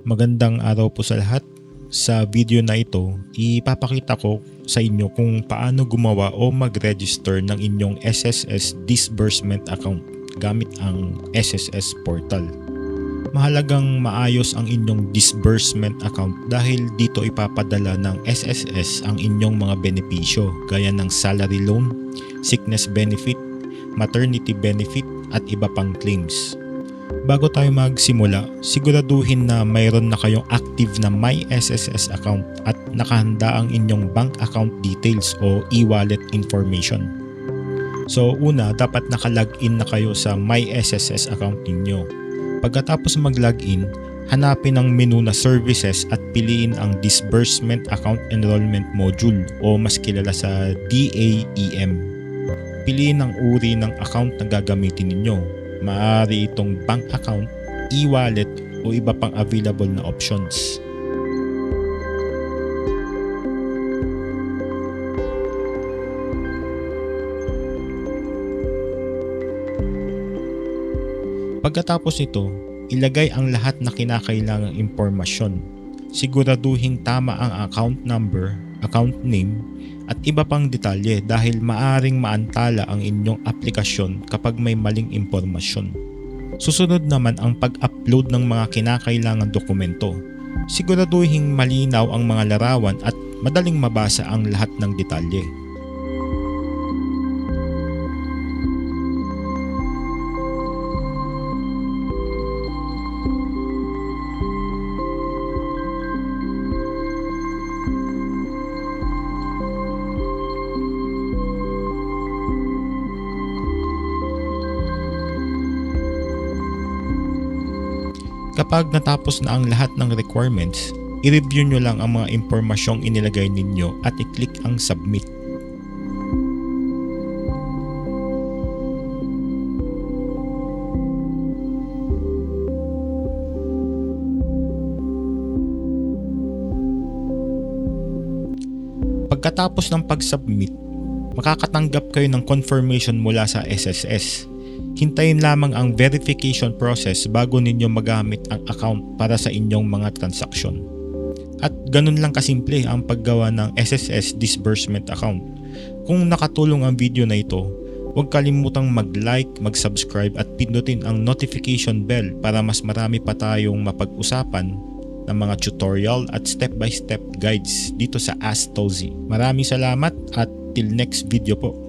Magandang araw po sa lahat. Sa video na ito, ipapakita ko sa inyo kung paano gumawa o mag-register ng inyong SSS disbursement account gamit ang SSS portal. Mahalagang maayos ang inyong disbursement account dahil dito ipapadala ng SSS ang inyong mga benepisyo gaya ng salary loan, sickness benefit, maternity benefit at iba pang claims. Bago tayo magsimula, siguraduhin na mayroon na kayong active na My SSS account at nakahanda ang inyong bank account details o e-wallet information. So una, dapat nakalogin na kayo sa My SSS account ninyo. Pagkatapos mag-login, hanapin ang menu na Services at piliin ang Disbursement Account Enrollment Module o mas kilala sa DAEM. Piliin ang uri ng account na gagamitin ninyo. Maaari itong bank account, e-wallet o iba pang available na options. Pagkatapos nito, ilagay ang lahat na kinakailangang impormasyon. Siguraduhin tama ang account number, account name, at iba pang detalye dahil maaring maantala ang inyong aplikasyon kapag may maling impormasyon. Susunod naman ang pag-upload ng mga kinakailangang dokumento. Siguraduhin malinaw ang mga larawan at madaling mabasa ang lahat ng detalye. Kapag natapos na ang lahat ng requirements, i-review nyo lang ang mga impormasyong inilagay ninyo at i-click ang Submit. Pagkatapos ng pag-submit, makakatanggap kayo ng confirmation mula sa SSS. Hintayin lamang ang verification process bago ninyo magamit ang account para sa inyong mga transaksyon. At ganun lang kasimple ang paggawa ng SSS disbursement account. Kung nakatulong ang video na ito, huwag kalimutang mag-like, mag-subscribe at pindutin ang notification bell para mas marami pa tayong mapag-usapan ng mga tutorial at step-by-step guides dito sa Ask Tozy. Maraming salamat at till next video po.